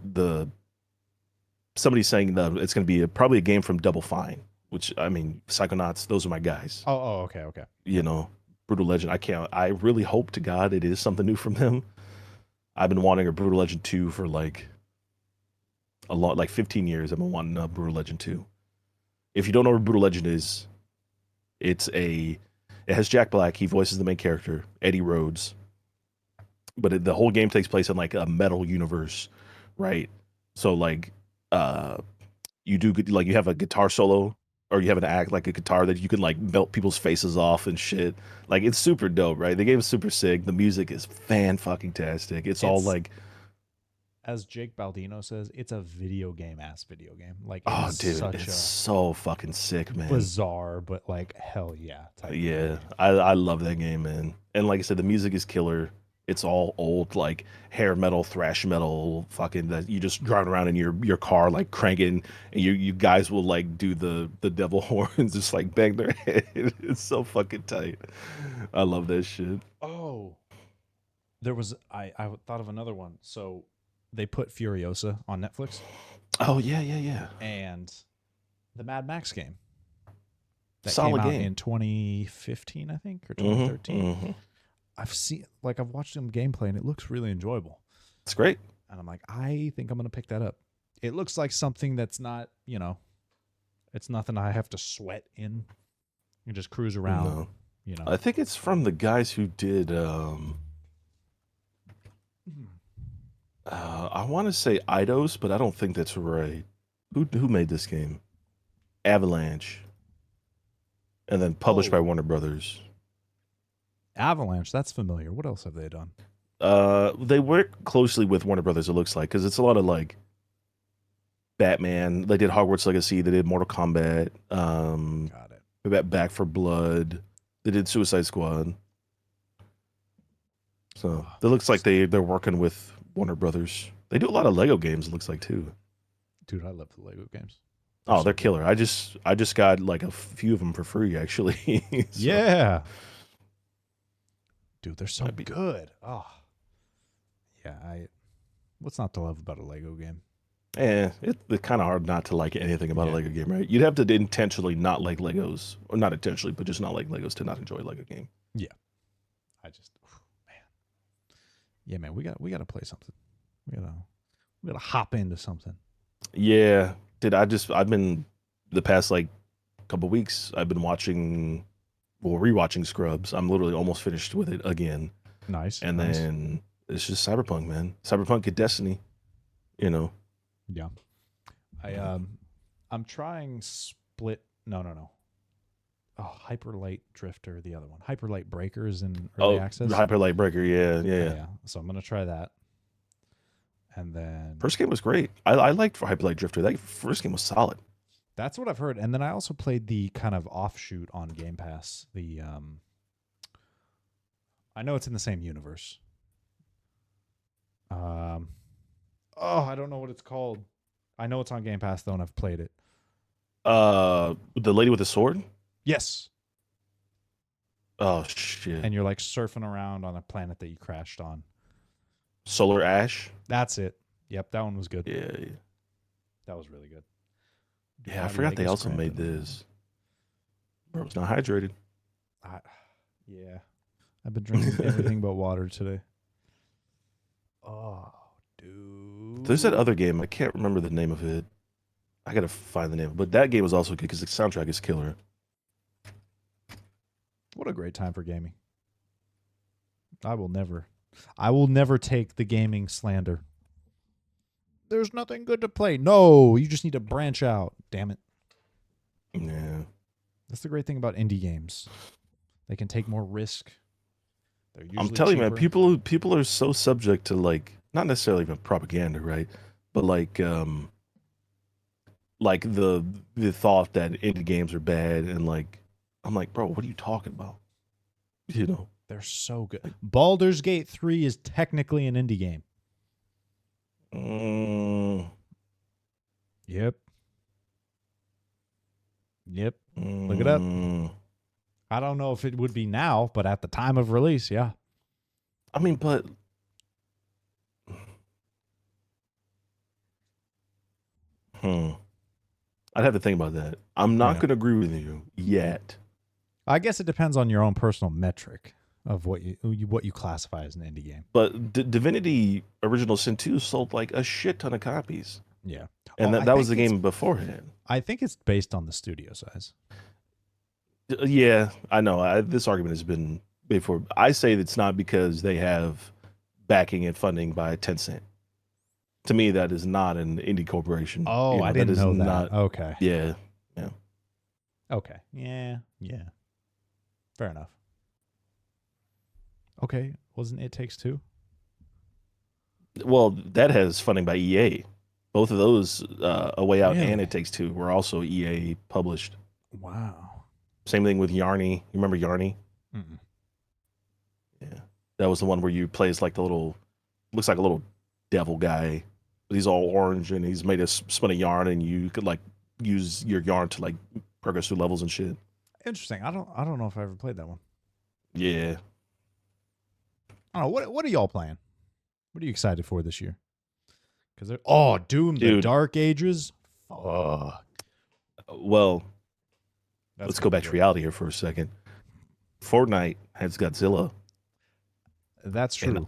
somebody's saying that it's going to be probably a game from Double Fine, which I mean, Psychonauts, those are my guys. Oh, okay, okay. You know, Brutal Legend. I really hope to God it is something new from them. I've been wanting a Brutal Legend 2 for like a lot, like 15 years. I've been wanting a Brutal Legend 2. If you don't know what Brutal Legend is, it has Jack Black. He voices the main character, Eddie Rhodes. But the whole game takes place in like a metal universe, right? So like, uh, you do like you have a guitar solo or you have an act like a guitar that you can like melt people's faces off and shit. Like it's super dope, right? The game is super sick. The music is fan fucking tastic. It's all It's like, as Jake Baldino says, it's a video game ass video game. Like it oh is dude, such it's a so fucking sick, man. bizarre, but like hell yeah type of video Yeah, game. I love that game, man. And like I said, the music is killer. It's all old, like hair metal, thrash metal, fucking that you just driving around in your car, like cranking, and you guys will like do the devil horns, just like bang their head. It's so fucking tight. I love that shit. Oh, there was I thought of another one. So they put Furiosa on Netflix Oh yeah, yeah, yeah. and the Mad Max game that came Solid out game. in 2015, I think, or Mm-hmm. 2013. Mm-hmm. I've watched some gameplay and it looks really enjoyable. It's great. And I'm like, I think I'm gonna pick that up. It looks like something that's not, it's nothing I have to sweat in. You just cruise around, No, you know. I think it's from the guys who did. I want to say Eidos, but I don't think that's right. Who made this game? Avalanche, and then published by Oh, Warner Brothers. Avalanche. That's familiar. What else have they done? They work closely with Warner Brothers. It looks like because it's a lot of like Batman. They did Hogwarts Legacy. They did Mortal Kombat. Got it. Back for Blood. They did Suicide Squad. So Oh, it looks like they're working with Warner Brothers. They do a lot of Lego games. It looks like too. dude, I love the Lego games. Oh, So they're good. killer. I just got like a few of them for free actually. So Yeah, dude, they're so might be. good. Oh, yeah. What's not to love about a Lego game? It's kind of hard not to like anything about a Yeah, Lego game, right? You'd have to intentionally not like Legos, or not intentionally, but just not like Legos to not enjoy a Lego game. yeah. I just, man, yeah, man, we got to play something. We gotta hop into something. Yeah, I've been the past like couple weeks. I've been watching, well, rewatching Scrubs. I'm literally almost finished with it again, Nice, and nice. then it's just Cyberpunk, man. Cyberpunk and Destiny. You know. Yeah, I I'm trying Split. No, no, no. Oh, Hyperlight Drifter, the other one. Hyperlight Breaker is in early Oh, access. Hyper Light Breaker. Yeah, yeah, yeah. Yeah, so I'm gonna try that, and then First game was great. I liked for Hyper Light Drifter. That first game was solid. that's what I've heard. And then I also played the kind of offshoot on Game Pass. The I know it's in the same universe. Um, oh, I don't know what it's called. I know it's on Game Pass though, and I've played it. The lady with the sword. Yes, Oh shit. and you're like surfing around on a planet that you crashed on. Solar Ash. That's it. Yep, that one was good. Yeah, yeah. That was really good. Yeah, I forgot they also made this. Bro, it's not hydrated. Yeah, I've been drinking everything but water today. Oh, dude. There's that other game. I can't remember the name of it. I gotta find the name. But that game was also good because the soundtrack is killer. What a great time for gaming. I will never take the gaming slander. There's nothing good to play. No, you just need to branch out. Damn it. Yeah. That's the great thing about indie games. They can take more risk. They're usually I'm telling you, man, cheaper. people are so subject to like not necessarily even propaganda, right? But like the thought that indie games are bad and like I'm like, bro, what are you talking about? You know. They're so good. Baldur's Gate 3 is technically an indie game. Yep. Yep. Look it up. I don't know if it would be now, but at the time of release, yeah. I mean, but I'd have to think about that. I'm not Yeah. going to agree with you yet. I guess it depends on your own personal metric of what you classify as an indie game. But Divinity Original Sin 2 sold like a shit ton of copies. Yeah. And I that was think the it's- game beforehand. I think it's based on the studio size. Yeah, I know. This argument has been before. I say it's not because they have backing and funding by Tencent. To me, that is not an indie corporation. Oh, I didn't know that. Okay. Yeah, yeah. Okay. Yeah. Yeah. Fair enough. Okay. Wasn't It Takes Two? Well, that has funding by EA. Both of those, A Way Out and Really? It Takes Two, were also EA published. Wow. Same thing with Yarny. You remember Yarny? Mm-mm. Yeah, that was the one where you play as like the little, looks like a little devil guy, but he's all orange and he's made of spun a yarn, and you could like use your yarn to like progress through levels and shit. Interesting. I don't know if I ever played that one. Yeah, I don't know. What are y'all playing? What are you excited for this year? Because Doom, the Dude. Dark Ages. Fuck. well, That's let's gonna go be back to good. reality here for a second. Fortnite has Godzilla, That's true. and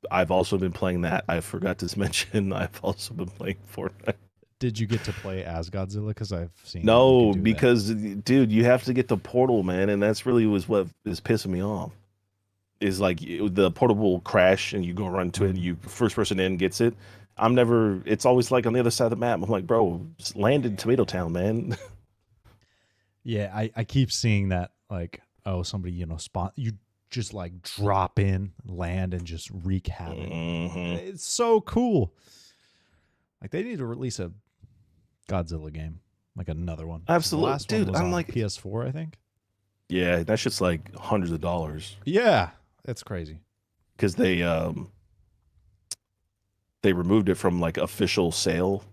I've also been playing that. I forgot to mention I've also been playing Fortnite. Did you get to play as Godzilla? Because I've seen. that you No, can do that. because dude, you have to get the portal, man, and that's really was what is pissing me off. Is like the portal will crash and you go run to it. You first person in gets it. I'm never. It's always like on the other side of the map. I'm like, bro, just land in Tomato Town, man. Yeah, I keep seeing that. Like, somebody spawn. You just like drop in, land, and just wreak havoc. Mhm. It's so cool. Like they need to release a Godzilla game, like another one. Absolutely. The last Dude, one was I'm on like- PS4, I think. Yeah, that shit's like hundreds of dollars Yeah, that's crazy. because they removed it from like official sale,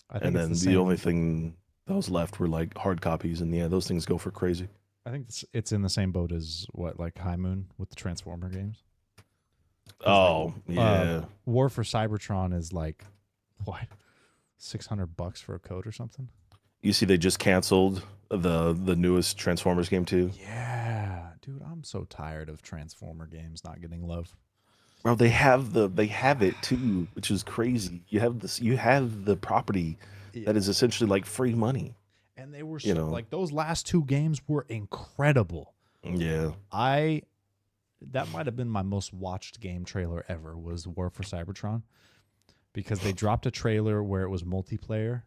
I think and it's then the the same. only thing that was left were like hard copies, and yeah, those things go for crazy. I think it's in the same boat as like High Moon with the Transformer games. Oh yeah, War for Cybertron is like what, $600 for a code or something. you see, they just canceled the newest Transformers game too. Yeah, Dude, I'm so tired of Transformer games not getting love. Bro, they have it too, which is crazy. You have the property Yeah. that is essentially like free money, And they were you so know. like those last two games were incredible. Yeah. I that might have been my most watched game trailer ever was War for Cybertron because they dropped a trailer where it was multiplayer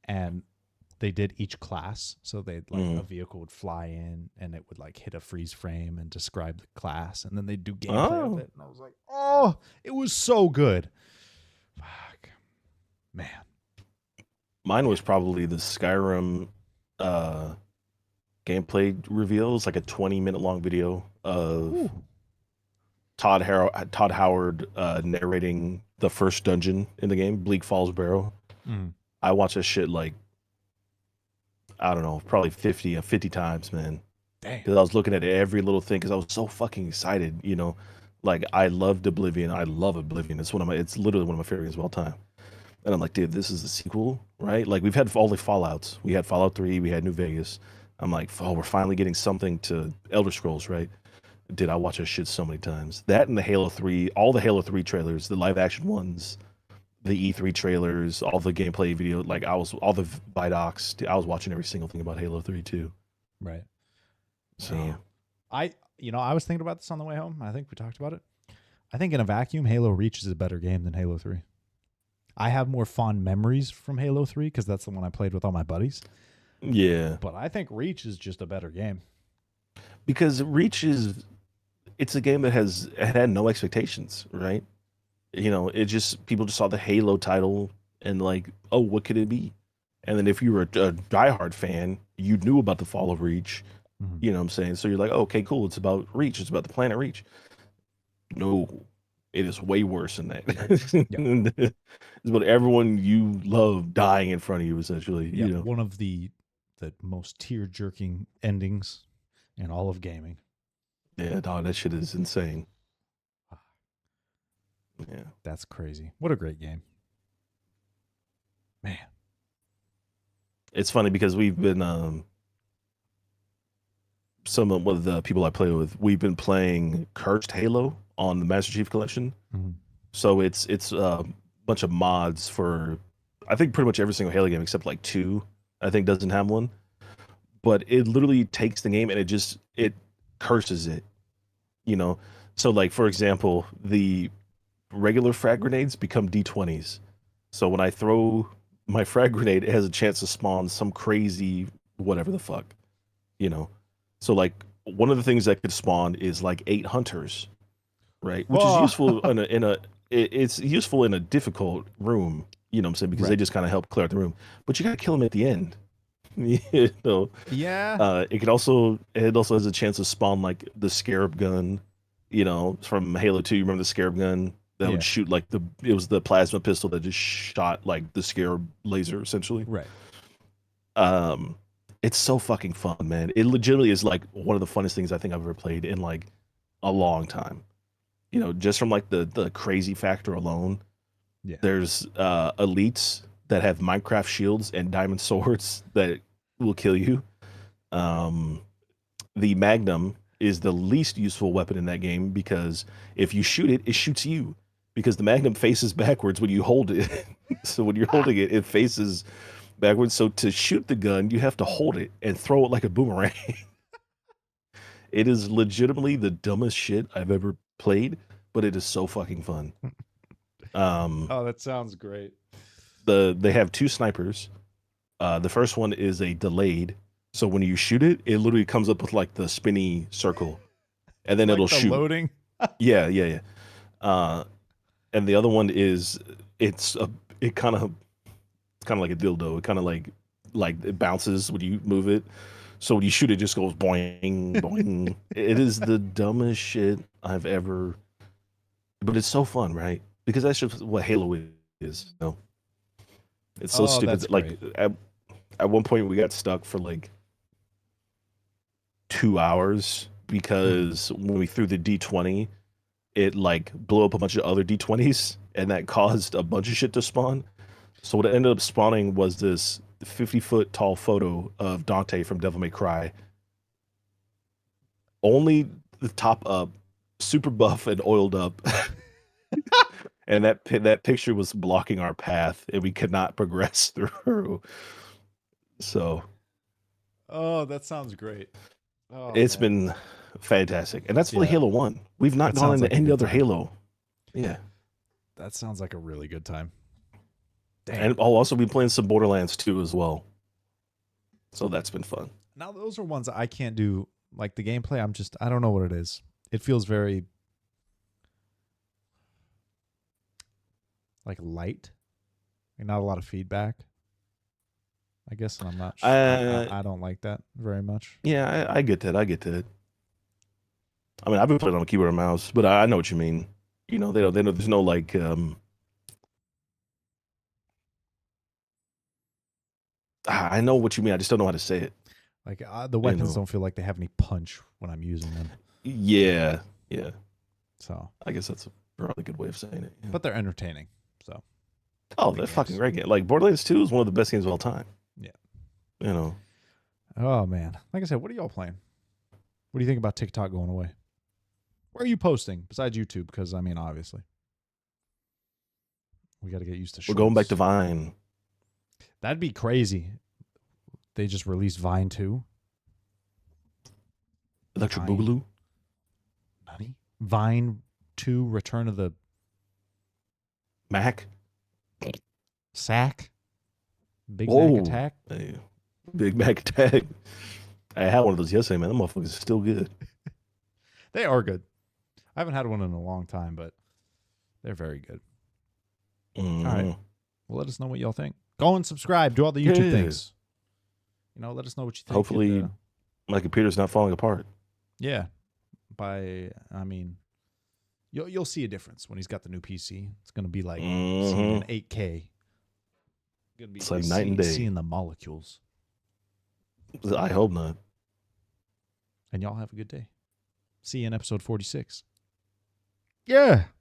and they did each class. So they like a Mm. vehicle would fly in and it would like hit a freeze frame and describe the class and then they'd do gameplay of Oh, it. And I was like, oh, it was so good. Fuck. Man. mine Yeah. was probably the Skyrim uh gameplay reveal. It's like a 20-minute long video of Whew. Todd Howard narrating the first dungeon in the game, Bleak Falls Barrow. Mm. I watched this shit like I don't know, probably 50 times, man. Damn. Because I was looking at every little thing because I was so fucking excited, you know. Like I loved Oblivion. I love Oblivion. It's literally one of my favorite games of all time. And I'm like, dude, this is the sequel, right? Like we've had all the Fallouts. We had Fallout 3, we had New Vegas. I'm like, oh, we're finally getting something to Elder Scrolls, right? Dude, I watch that shit so many times. That and the Halo 3, all the Halo 3 trailers, the live action ones, the E3 trailers, all the gameplay video, like I was all the Vidocs. I was watching every single thing about Halo 3 too. Right. So Man. I was thinking about this on the way home. I think we talked about it. I think in a vacuum, Halo Reach is a better game than Halo 3. I have more fond memories from Halo 3 because that's the one I played with all my buddies. yeah, But I think Reach is just a better game. because it's a game that had no expectations, right? You know, it just people just saw the Halo title and like, oh, what could it be? And then if you were a diehard fan, you knew about the fall of Reach. Mm-hmm. You know what I'm saying? So you're like, oh, okay, cool. It's about Reach. It's about the planet Reach. No, it is way worse than that. Yeah. It's about everyone you love dying in front of you, essentially. Yeah. You know? One of the most tear jerking endings in all of gaming. Yeah, dog, that shit is insane. Yeah. That's crazy. What a great game. Man. It's funny because we've been some of the people I play with, we've been playing Cursed Halo on the Master Chief Collection. Mm-hmm. So it's a bunch of mods for I think pretty much every single Halo game except like two, I think doesn't have one. But it literally takes the game and it curses it, you know. So like for example, the regular frag grenades become D20s. So when I throw my frag grenade, it has a chance to spawn some crazy whatever the fuck, you know. So like one of the things that could spawn is like 8 hunters, right? Which is Whoa. useful it's useful in a difficult room, you know what I'm saying? Because they Right. just kind of help clear out the room. But you gotta kill them at the end. You know. Yeah. It also has a chance to spawn like the scarab gun, you know, from Halo 2. You remember the scarab gun that would Yeah. shoot like it was the plasma pistol that just shot like the scarab laser essentially. Right. Um it's so fucking fun, man. It legitimately is like one of the funnest things I think I've ever played in like a long time. You know, just from like the crazy factor alone. Yeah. There's elites that have Minecraft shields and diamond swords that will kill you. Um, the Magnum is the least useful weapon in that game because if you shoot it, it shoots you because the Magnum faces backwards when you hold it. So when you're holding it, it faces backwards. So to shoot the gun, you have to hold it and throw it like a boomerang. It is legitimately the dumbest shit I've ever played, but it is so fucking fun. Oh, that sounds great. They have two snipers. The first one is a delayed, so when you shoot it, it literally comes up with like the spinny circle, and then Like it'll the shoot. loading. Yeah, yeah, yeah. And the other one is it's a it kind of like a dildo. It kind of like it bounces when you move it. So when you shoot it, just goes boing boing. It is the dumbest shit I've ever, but it's so fun, right? Because that's just what Halo is. You know? It's so Oh, that's stupid. Like great. at one point, we got stuck for like 2 hours Mhm. because when we threw the D20, it like blew up a bunch of other D20s, and that caused a bunch of shit to spawn. So what ended up spawning was this 50-foot tall photo of Dante from Devil May Cry only the top up, super buff and oiled up. And that picture was blocking our path, and we could not progress through. So Oh, that sounds great. Oh it's man. been fantastic, and that's only Yeah, Halo 1. We've not that gone sounds into like a any good other time. Halo. Yeah. That sounds like a really good time. Damn. And I'll also be playing some Borderlands 2 as well. So that's been fun. Now those are ones I can't do. Like the gameplay, I don't know what it is. It feels very like light, like not a lot of feedback. I guess, and I'm not. Uh, I don't like that very much. yeah, I get that. I get that. I mean, I've been playing on a keyboard and mouse, but I know what you mean. You know, they don't, there's no like, I know what you mean. I just don't know how to say it. Like the You weapons know, don't feel like they have any punch when I'm using them. yeah, yeah. So, I guess that's a probably good way of saying it. Yeah. but they're entertaining. So, Oh, the they're fucking games. great game. Like Borderlands 2 is one of the best games of all time. Yeah. You know, Oh man. Like I said, what are y'all playing? What do you think about TikTok going away? Where are you posting besides YouTube? Because I mean, obviously, we got to get used to we're shorts. going back to Vine. That'd be crazy. They just released Vine 2. Electric Vine. Boogaloo. Nani? Vine 2 Return of the Mac. Sack. Big Whoa. Mac Attack. Hey, Big Mac Attack. I had one of those yesterday, man. That motherfucker's still good. They are good. I haven't had one in a long time, but they're very good. Mm. All right. Well, let us know what y'all think. Go and subscribe. Do all the YouTube Yeah. things. You know, let us know what you think. Hopefully, And, my computer's not falling apart. yeah. I mean, you'll see a difference when he's got the new PC. It's gonna be like seeing an 8K. Gonna be It's like night and day. seeing the molecules. I hope not. And y'all have a good day. See you in episode 46. Yeah.